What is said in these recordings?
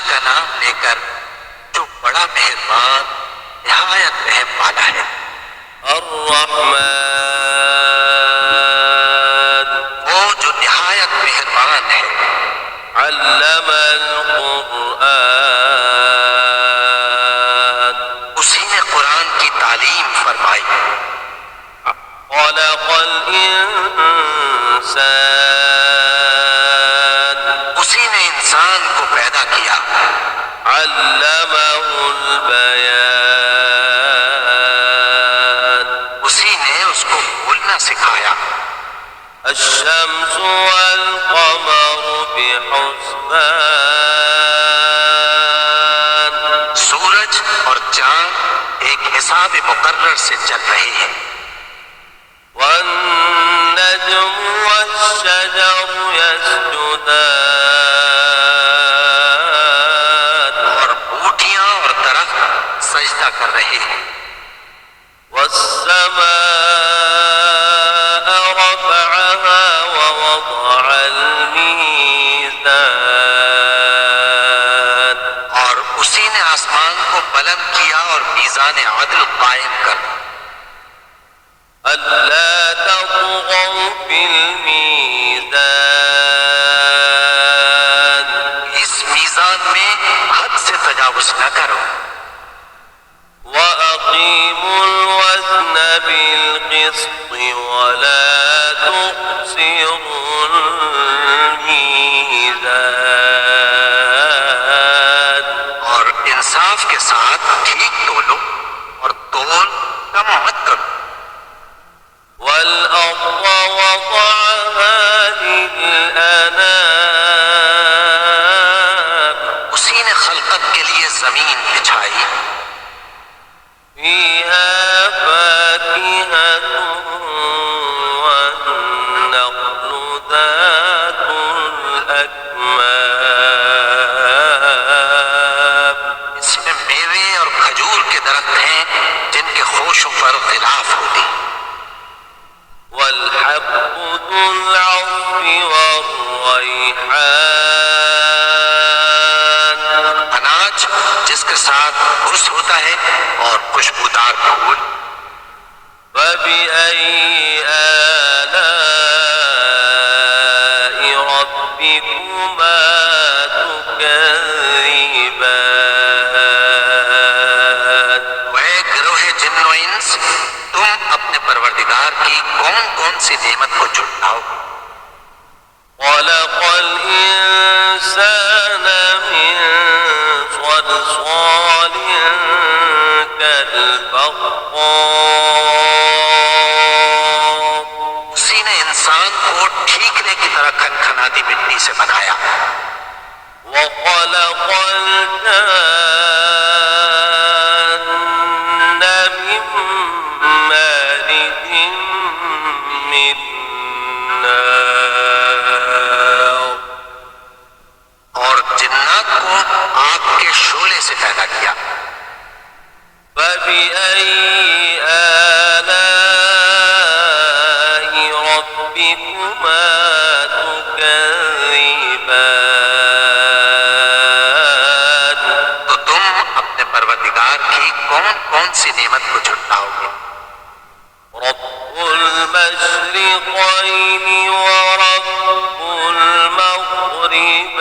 کا نام لے کر جو بڑا مہربان نہایت رحم والا ہے۔ الرحمن وہ جو نہایت مہربان ہے۔ علم القرآن اسی نے قرآن کی تعلیم فرمائی۔ خلق الإنسان اسی نے انسان کو پیدا کیا۔ علمہ البیان اسی نے اس کو بولنا سکھایا۔ الشمس والقمر بحسبان سورج اور چاند ایک حساب مقرر سے چل رہے ہیں۔ والنجم والشجر يسجدان اور بوٹیاں اور درخت سجدہ کر رہے ہیں۔ والسماء رفعها ووضع الميزان اور اسی نے آسمان کو بلند کیا اور میزان عدل قائم کر۔ ألا تطغوا في الميزان اس میزان میں حد سے تجاوز نہ کرو۔ وأقيموا الوزن بالقسط ولا تخسروا الميزان اور انصاف کے ساتھ ٹھیک تولو اور تول کم مت کرو۔ والأرض وضعها للأنام اسی نے خلقت کے لیے زمین بچھائی۔ فيها فاكهة والنخل ذات الأكمام اس میں میوے اور کھجور کے درخت ہیں جن کے خوشوں پر غلاف ہوتی۔ والحب ذو العصف والريحان اناج جس کے ساتھ گھس ہوتا ہے اور خوشبودار پھول۔ فبأي آلاء ربكما تكذبان اے گروہ جن و انس، تم اپنے پروردگار کی کون کون سی نعمت کو جھٹلاؤ؟ خلق الإنسان من صلصال كالفخار اسی نے انسان کو ٹھیکنے کی طرح کھنکھناتی مٹی سے بنایا۔ وخلق الجان من مارج من نار اور جنات کو آگ کے شعلے سے پیدا کیا۔ فبأي آلاء ربكما تكذبان تو تم اپنے پروردگار کی کون کون سی نعمت کو جھٹلاؤ گے؟ رب المشرقين ورب المغربين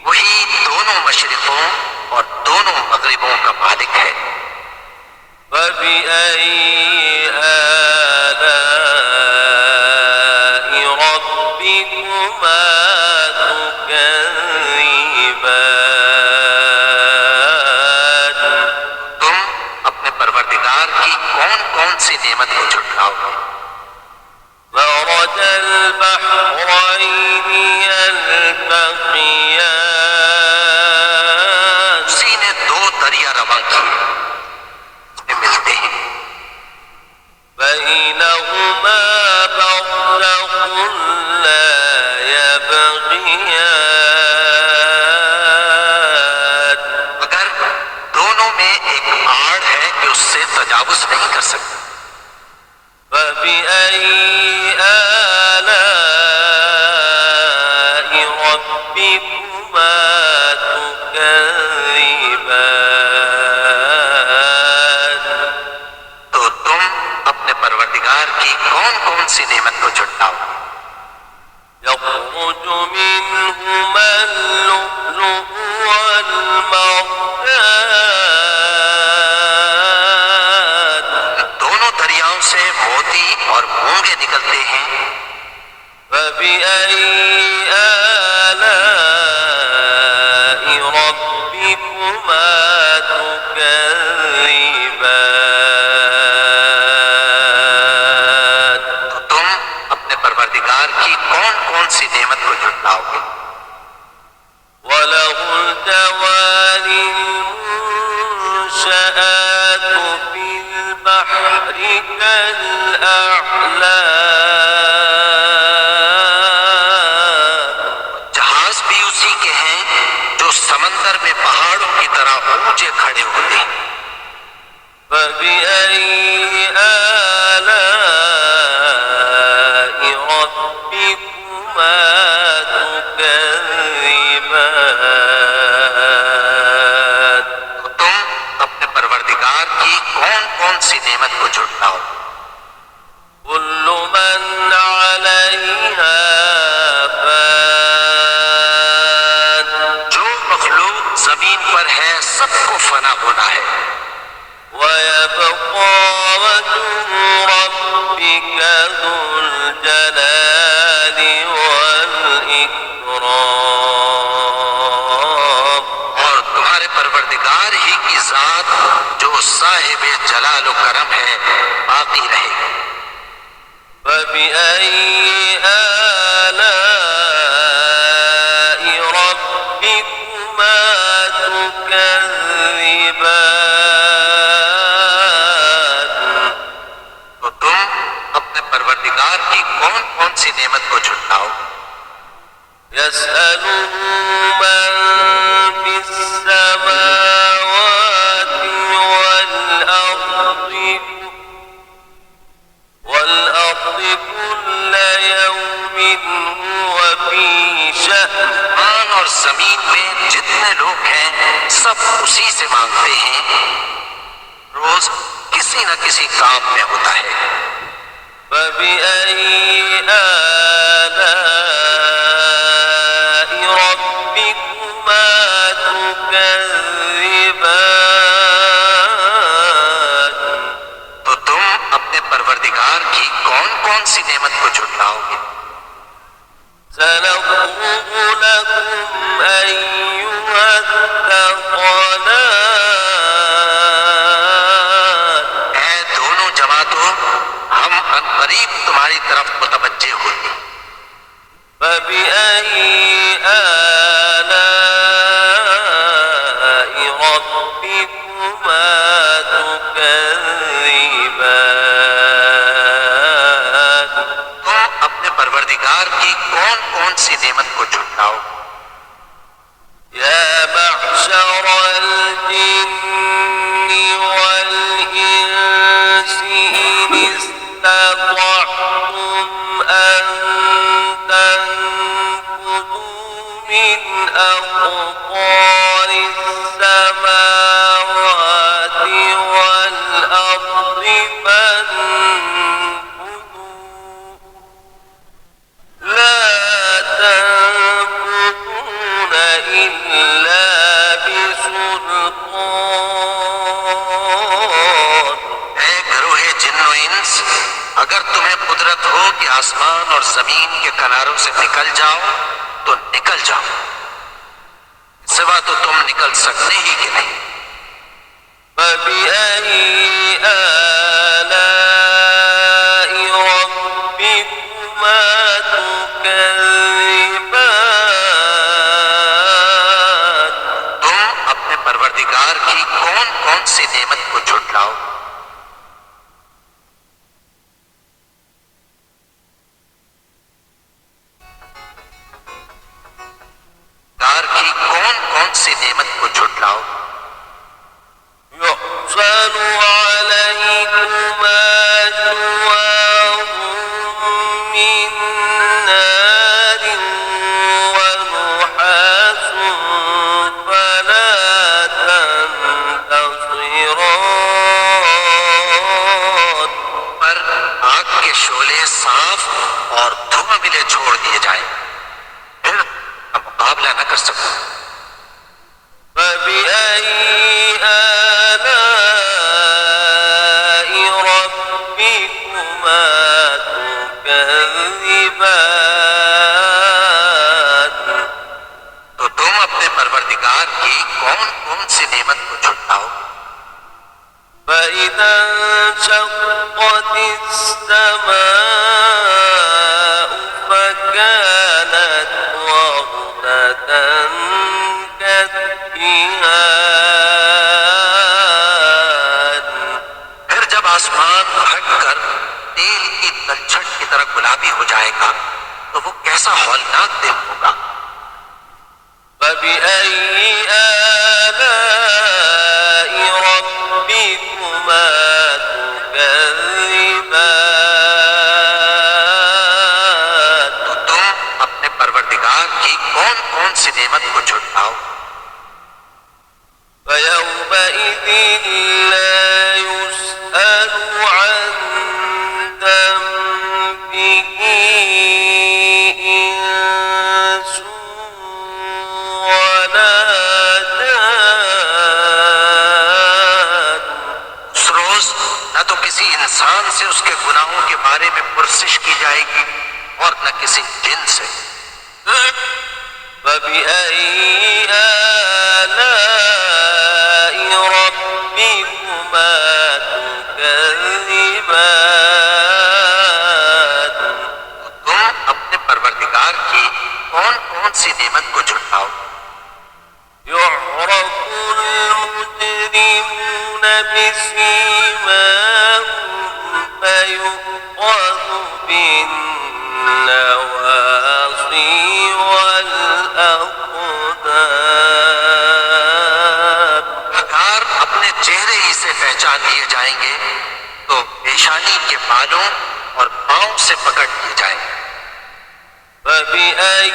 وہی دونوں مشرقوں اور دونوں مغربوں کا مالک ہے۔ فبأي آلاء ربكما تكذبان تم اپنے پروردگار کی کون کون سی نعمت کو جھٹلاؤ گے؟ مرج البحرين يلتقيان اسی نے دو دریا رواں کیے، اس میں ملتے ہیں۔ بينهما برزخ لا يبغيان مگر دونوں میں ایک آڑ ہے کہ اس سے تجاوز نہیں کر سکتے۔ فبأي آلاء ربكما ربكما تكذبان تو تم اپنے پروردگار کی کون کون سی نعمت کو جھٹلاؤ؟ يخرج منهما اللؤلؤ والمرجان دونوں دریاؤں سے موتی اور مونگے نکلتے ہیں، فبأي آلاء ربكما تكذبان تو تم اپنے پروردگار کی کون کون سی نعمت کو جھٹلاؤ گے؟ وله الجوار المنشآت في البحر كالأعلام جہاز بھی اسی کے ہیں جو سمندر میں پہاڑوں کی طرح اونچے کھڑے ہوتے ہیں۔ فبأي آلاء ربكما تكذبان تو تم اپنے پروردگار کی کون کون سی نعمت کو جھٹلاؤ؟ كل من عليها فان جو مخلوق زمین پر ہے سب کو فنا ہونا ہے، ويبقى وجه ربك ذو الجلال والإكرام اور تمہارے پروردگار ہی کی ذات جو صاحب جلال و کرم ہے باقی رہے گی۔ فبأي آلاء ربكما تكذبان تو تم اپنے پروردگار کی کون کون سی نعمت کو جھٹلاؤ؟ يسأله من في السماوات والأرض كل يوم هو في شأن آسمان اور زمین میں جتنے لوگ ہیں سب اسی سے مانگتے ہیں، روز کسی نہ کسی کام میں ہوتا ہے۔ فبأي آلاء ربكما تكذبان تو تم اپنے پروردگار کی کون کون سی نعمت کو جھٹلاؤ گے؟ سنفرغ لكم أيها الثقلان اے دونوں جماعتوں، ہم ان قریب تمہاری طرف متوجہ ہوتے ہیں۔ فبأي آلاء ربكما تكذبان تم اپنے پروردگار کی کون کون سی نعمت کو جھٹلاؤ؟ يا معشر الجن والإنس إن استطعتم أن تنفذوا من أقطار السماوات والأرض فانفذوا لا تنفذون إلا بسلطان اے گروہ جن و انس، اگر تمہیں قدرت ہو کہ آسمان اور زمین کے کناروں سے نکل جاؤ تو نکل جاؤ، سوا تو تم نکل سکتے ہی کہ نہیں۔ فبأي آلاء ربكما تكذبان تم اپنے پروردگار کی کون کون سی نعمت کو جھٹلاؤ؟ پروردگار کی کون کون سی نعمت کو جھٹلاؤ؟ يحصل عليكما جوار من نار ونحاس معاملہ نہ کر سکوں۔ فبأي آلاء ربكما تكذبان تو تم اپنے پروردگار کی کون کون سی نعمت کو جھٹلاؤ؟ فإذا انشقت السماء فكانت وردة كالدهان پھر جب آسمان پھٹ کر تیل کی تلچھٹ کی طرح گلابی ہو جائے گا تو وہ کیسا ہولناک دن ہوگا۔ فبأي آلاء ربكما تكذبان تو تم اپنے پروردگار کی کون کون سی نعمت کو جھٹلاؤ؟ فيومئذ لا يسأل عن ذنبه إنس ولا جان اس روز نہ تو کسی انسان سے اس کے گناہوں کے بارے میں پرسش کی جائے گی اور نہ کسی جن سے۔ فبأي آلاء ربكما تكذبان تم اپنے پروردگار کی کون کون سی نعمت کو جھٹلاؤ؟ يعرف المجرمون بسيماهم فيؤخذ بالنواصي والأقدام اگر اپنے چہرے ہی سے پہچان لیے جائیں گے تو پیشانی کے بالوں اور پاؤں سے پکڑ لیے جائیں گے۔ فبأي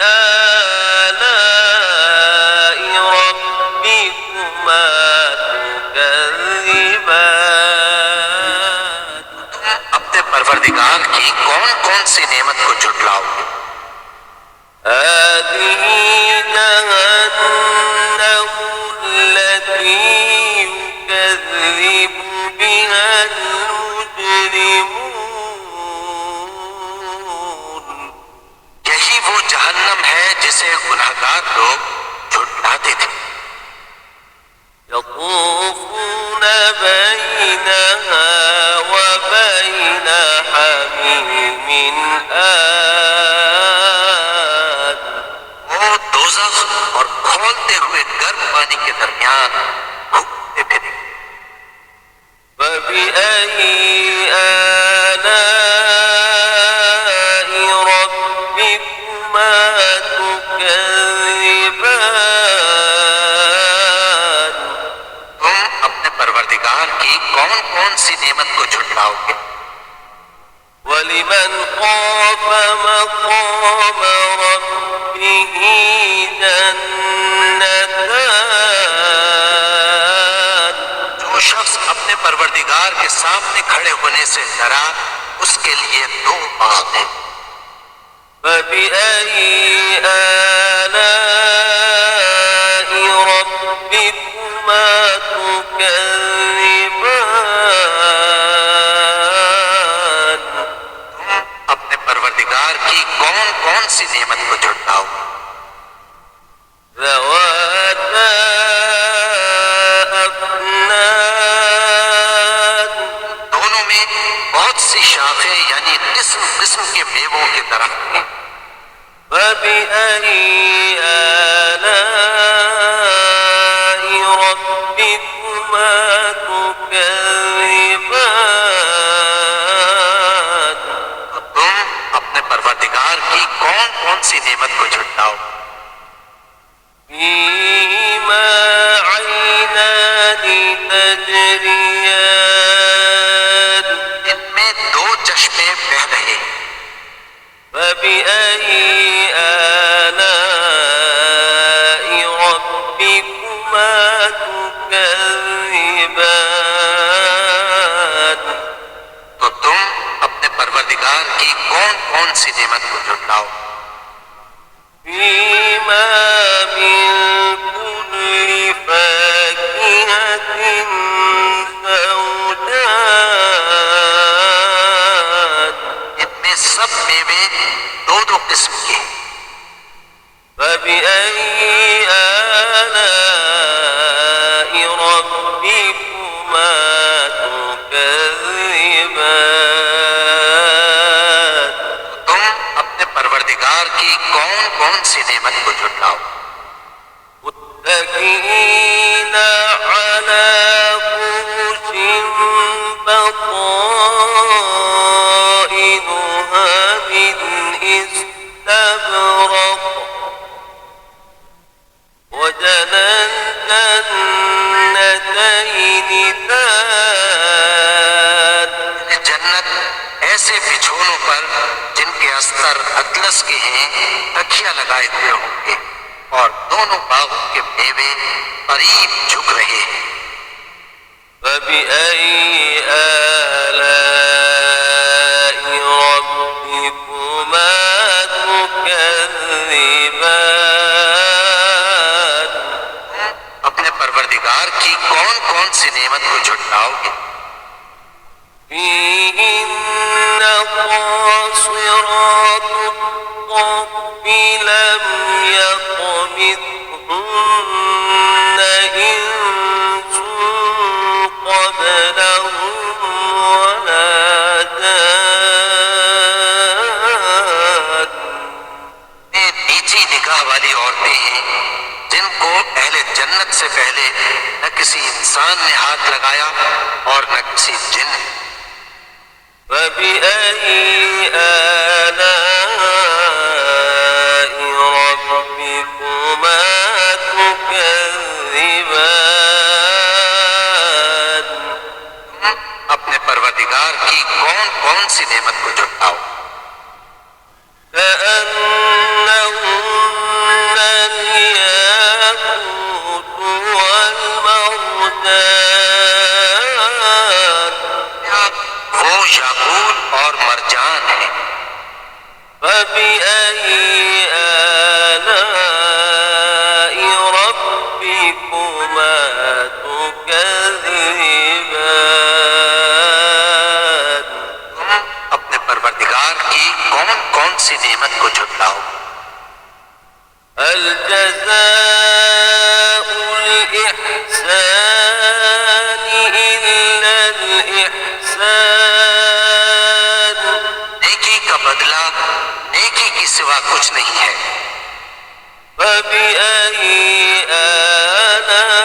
آلاء ربكما تكذبان تم اپنے پروردگار کی کون کون سی نعمت کو جھٹلاؤ گے؟ هذه جهنم التي يكذب بها المجرمون یہی وہ جہنم ہے جسے گناہگار لوگ جھٹلاتے تھے۔ يطوفون بينها وبين حميم آن وہ دوزخ اور کھولتے ہوئے گرم پانی کے درمیان گھومتے پھریں۔ فبأي آلاء ربكما تكذبان تم اپنے پروردگار کی کون کون سی نعمت کو جھٹلاؤ گے؟ ولمن خاف مقام ربه جنتان جو شخص اپنے پروردگار کے سامنے کھڑے ہونے سے ڈرا اس کے لیے دو باغ ہیں۔ فبأي آلاء ربكما تكذبان تم اپنے پروردگار کی کون کون سی نعمت کو جھٹلاؤ؟ ذواتا أفنان دونوں میں بہت سی شاخیں یعنی قسم قسم کے میووں کے درخت ہیں۔ فبأي آلاء ربكما تكذبان تو تم اپنے پروردگار کی کون کون سی نعمت کو جھٹلاؤ؟ فيهما عينان تجريان ان میں دو چشمے بہہ رہے ہیں۔ فبأي آلاء ربكما تكذبان تو تم اپنے پروردگار کی کون کون سی نعمت کو جھٹلاؤ؟ فيهما فبأي آلاء ربكما تكذبان تم اپنے پروردگار کی کون کون سی نعمت کو جھٹلاؤ؟ متكئين على فرش بطائنها من استبرق وجنى الجنتين دان جنت ایسے بچھونوں پر جن کے استر اطلس کے ہیں تکیہ لگائے ہوئے ہوں گے، اور دونوں باغوں کے میوے قریب جھک رہے ہیں۔ فبأي آلاء ربكما تكذبان اپنے پروردگار کی کون کون سی نعمت کو جھٹلاؤ گے؟ فيهن قاصرات الطرف لم يطمثهن إنس قبلهم ولا جان یہ نیچی نگاہ والی عورتیں ہیں جن کو اہل جنت سے پہلے نہ کسی انسان نے ہاتھ لگایا اور نہ کسی جن۔ فبأي آلاء ربكما تكذبان اپنے پروردگار کی کون کون سی نعمت کو جھٹلاؤ؟ كأنهن الياقوت والمرجان وہ یاقوت اور مرجان ہیں۔ فبأي آلاء ربكما تكذبان تم اپنے پروردگار کی کون کون سی نعمت کو جھٹلاؤ؟ هل جزاء الإحسان إلا الإحسان نیکی کا بدلہ نیکی کی سوا کچھ نہیں ہے۔ فبأي آلاء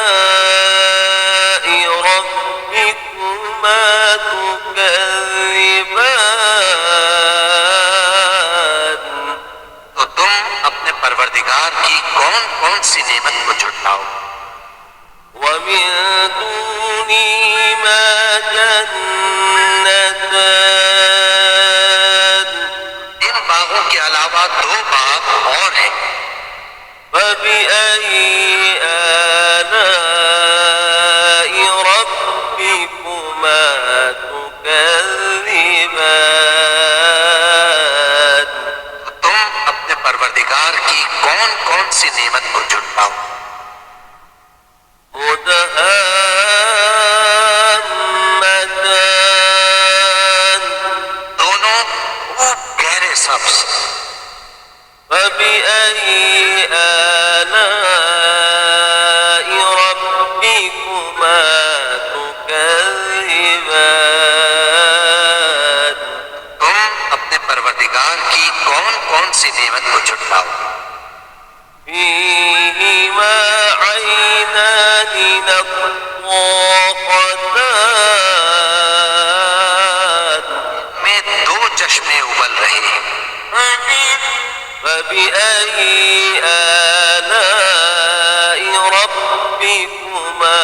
ربكما تكذبان تو تم اپنے پروردگار کی کون کون سی نعمت کو جھٹلاؤ؟ ومن دونهما جنتان ان باغوں کے علاوہ دو باغ اور ہیں۔ فبأي آلاء ربكما تكذبان تو تم اپنے پروردگار کی کون کون سی نعمت کو جھٹلاؤ؟ مدهامتان دونوں خوب گہرے سبز۔ فبأي آلاء ربكما تكذبان تم اپنے پروردگار کی کون کون سی نعمت کو جھٹلاؤ؟ فيهما عينان نضاختان میں دو چشمے ابل رہے ہیں۔ فبأي آلاء ربكما